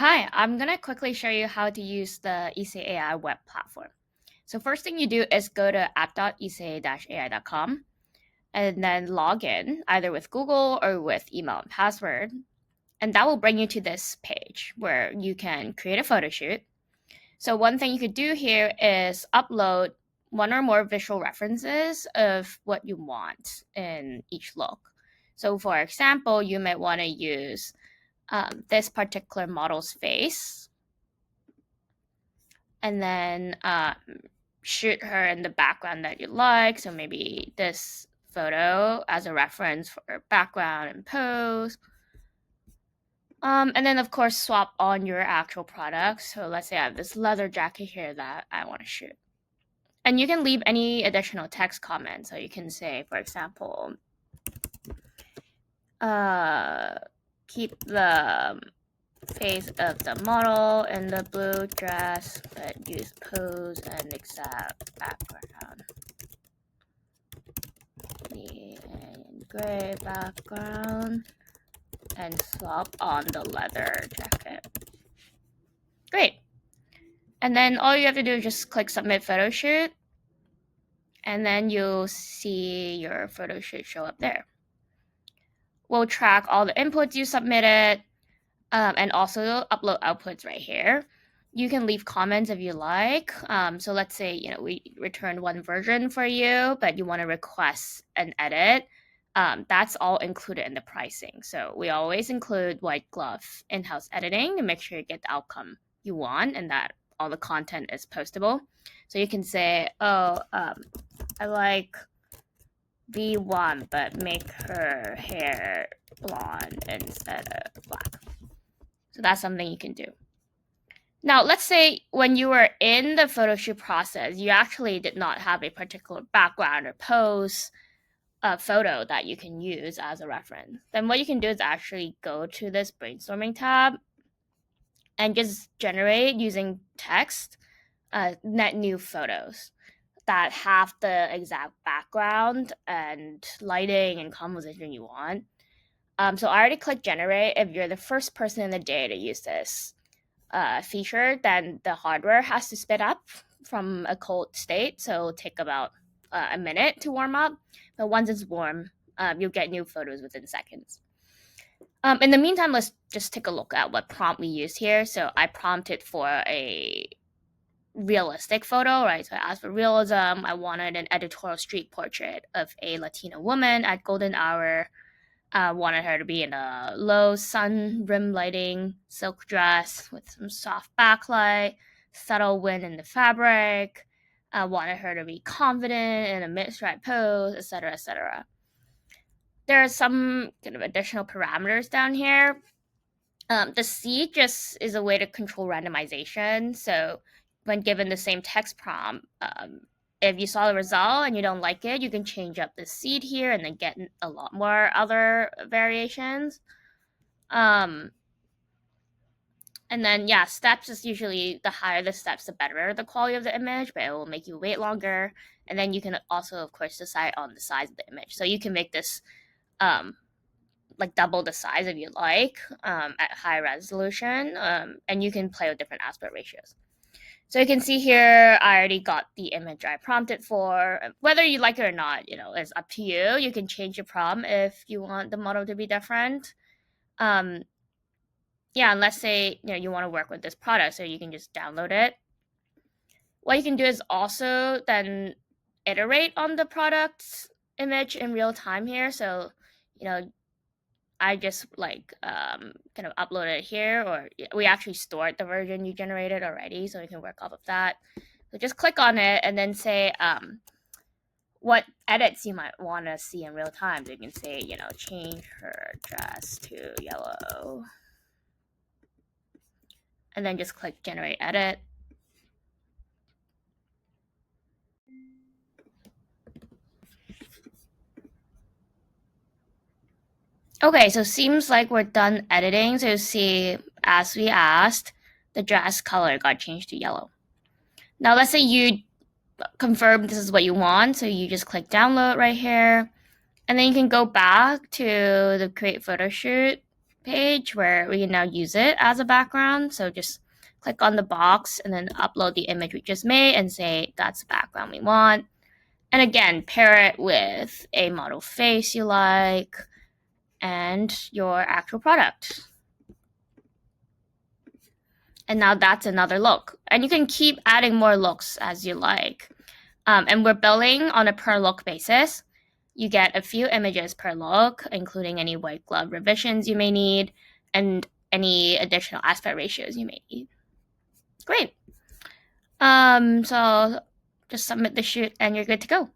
Hi, I'm going to quickly show you how to use the Ise AI web platform. So first thing you do is go to app.ise-ai.com and then log in either with Google or with email and password. And that will bring you to this page where you can create a photo shoot. So one thing you could do here is upload one or more visual references of what you want in each look. So for example, you might want to use this particular model's face and then shoot her in the background that you like. So maybe this photo as a reference for background and pose. And then of course swap on your actual product. So let's say I have this leather jacket here that I want to shoot. And you can leave any additional text comments. So you can say, for example, keep the face of the model in the blue dress, but use pose and exact background. The gray background and swap on the leather jacket. Great. And then all you have to do is just click submit photo shoot, and then you'll see your photo shoot show up there. We'll track all the inputs you submitted, and also upload outputs right here. You can leave comments if you like. So let's say we returned one version for you, but you want to request an edit. That's all included in the pricing. So we always include white glove in-house editing to make sure you get the outcome you want and that all the content is postable. So you can say, I like V1, but make her hair blonde instead of black. So that's something you can do. Now, let's say when you were in the photo shoot process, you actually did not have a particular background or pose photo that you can use as a reference. Then what you can do is actually go to this brainstorming tab and just generate using text net new photos that have the exact background and lighting and composition you want. So I already clicked generate. If you're the first person in the day to use this feature, then the hardware has to spit up from a cold state. So it'll take about a minute to warm up. But once it's warm, you'll get new photos within seconds. In the meantime, let's just take a look at what prompt we used here. So I prompted for a realistic photo, right? So I asked for realism. I wanted an editorial street portrait of a Latina woman at golden hour. Wanted her to be in a low sun rim lighting silk dress with some soft backlight, subtle wind in the fabric. Wanted her to be confident in a mid-stride pose, etc., etc. There are some kind of additional parameters down here. The seed just is a way to control randomization. So when given the same text prompt, if you saw the result and you don't like it, you can change up the seed here and then get a lot more other variations. And then, yeah, steps is usually the higher the steps, the better the quality of the image, but it will make you wait longer. And then you can also, of course, decide on the size of the image. So you can make this like double the size if you like at high resolution, and you can play with different aspect ratios. So you can see here, I already got the image I prompted for. Whether you like it or not, it's up to you. You can change your prompt if you want the model to be different. And let's say you want to work with this product, so you can just download it. What you can do is also then iterate on the product's image in real time here. So, I just kind of upload it here, or we actually stored the version you generated already, so you can work off of that. So just click on it and then say what edits you might want to see in real time. So you can say, change her dress to yellow, and then just click generate edit. Okay, so seems like we're done editing. So you see, as we asked, the dress color got changed to yellow. Now let's say you confirm this is what you want, so you just click download right here, and then you can go back to the create photo shoot, page where we can now use it as a background. So just click on the box and then upload the image we just made and say that's the background we want. And again, pair it with a model face you like and your actual product. And now that's another look. And you can keep adding more looks as you like. And we're billing on a per look basis. You get a few images per look, including any white glove revisions you may need and any additional aspect ratios you may need. Great. So just submit the shoot and you're good to go.